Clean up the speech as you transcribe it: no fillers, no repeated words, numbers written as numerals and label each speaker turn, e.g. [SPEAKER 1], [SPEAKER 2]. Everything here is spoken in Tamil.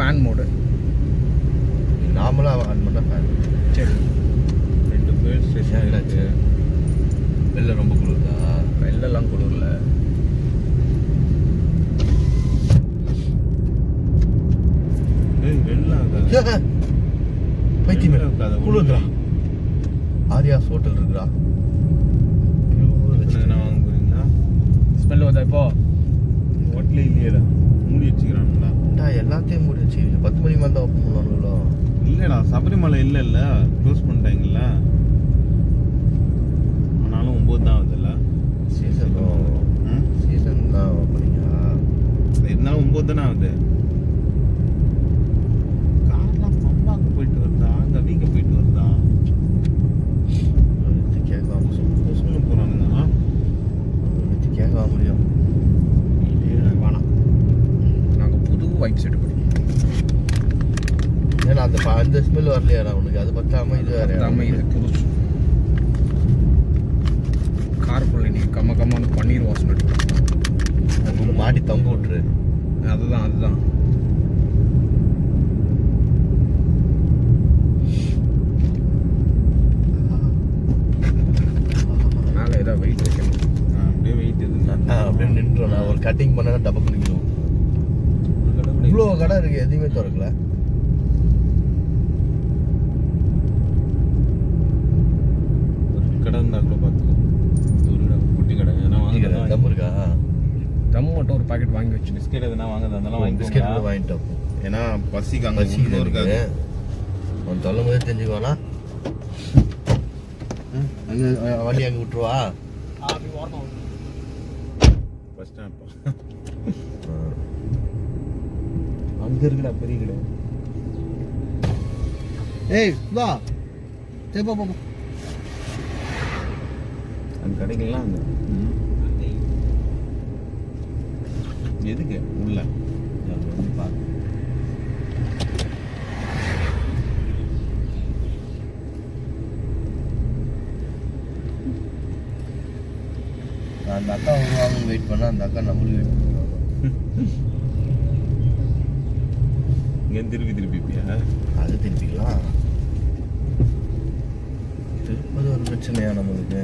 [SPEAKER 1] Fan mode.
[SPEAKER 2] நார்மலாக ஆன் பண்ணால் ஃபேன்.
[SPEAKER 1] சரி,
[SPEAKER 2] 2 பேர் ஸ்டேஷன் என்னாச்சு? வெளில ரொம்ப குளிர்தா?
[SPEAKER 1] வெளிலலாம் குளிரல.
[SPEAKER 2] பைத்தியமே குளிர்தா? ஆரியாஸ் ஹோட்டல் இருக்குடா. வாங்குறீங்களா?
[SPEAKER 1] ஸ்மெல் வருதா இப்போ?
[SPEAKER 2] ஹோட்டலே இல்லையடா, மூடி வச்சுக்கிறானுங்களா? எல்லாத்தையும் மூடி வச்சுக்கிறீங்க. 10 மணி மேலே தான் ஓப்பன் பண்ணுவானுங்களோ? இல்லைடா, சபரிமலை இல்லைல்ல, க்ளோஸ் பண்ணிட்டாங்கல்ல. ஆனாலும் 9 தான் ஆகுதுல்ல சீசன். சீசன் தான் ஓப்பனிங்கா? இருந்தாலும் 9 தானே ஆகுது. கார்லாம் பம்பாக்கு போயிட்டு வருதா, கவிங்க போயிட்டு வருதா? கேட்காம சும்மா போகிறானுங்க. கேட்க முடியும்.
[SPEAKER 1] வேணாம், நாங்கள் புது வைப் செட் பண்ணி.
[SPEAKER 2] ஏன்னா அந்த ஸ்மெல் வரலையாடா உனக்கு? அது பத்தாம இது வேற.
[SPEAKER 1] இது புதுசு காருக்குள்ள நீ கம்ம பன்னீர் வாசனை அடிக்கும்.
[SPEAKER 2] மாட்டி தொங்க விட்டுரு.
[SPEAKER 1] அதுதான் மேலே ஏதாவது வெயிட் வைக்கணும்.
[SPEAKER 2] அப்படியே வெயிட் எதுனா அப்படியே நின்றோம். நான் ஒரு கட்டிங் பண்ணா டப்ப குடிக்கணும். இவ்வளோ கடை இருக்கு, எதுவுமே திறக்கல. கடை இருந்தா கூட பார்த்துக்கோ. குட்டி கடை எதனா வாங்க. தம் இருக்கா?
[SPEAKER 1] தம் மட்டும் ஒரு பாக்கெட் வாங்கி வச்சு.
[SPEAKER 2] பிஸ்கெட் எதுனா வாங்குறது அதெல்லாம் வாங்கி பிஸ்கெட் வாங்கிட்டோம். ஏன்னா பசிக்கு அங்கே இருக்காது. அவன் சொல்லும் போதே தெரிஞ்சுக்குவானா? அங்கே வண்டி அங்கே விட்டுருவா. ஃபர்ஸ்ட் ஸ்டாப் அங்கே இருக்குடா பெரிய கடை. ஏய் வா சரி போ. அந்த கடைகள்லாம் அங்கே எதுக்கு உள்ள வந்து பார்க்க. அந்த அக்கா வருவாங்க வெயிட் பண்ண, அந்த அக்கா நம்மளுக்கு வெயிட் பண்ணுவாங்க. இங்கே திருப்பிப்பியா? அது திருப்பிக்கலாம். திருப்பது ஒரு பிரச்சனையா நம்மளுக்கு?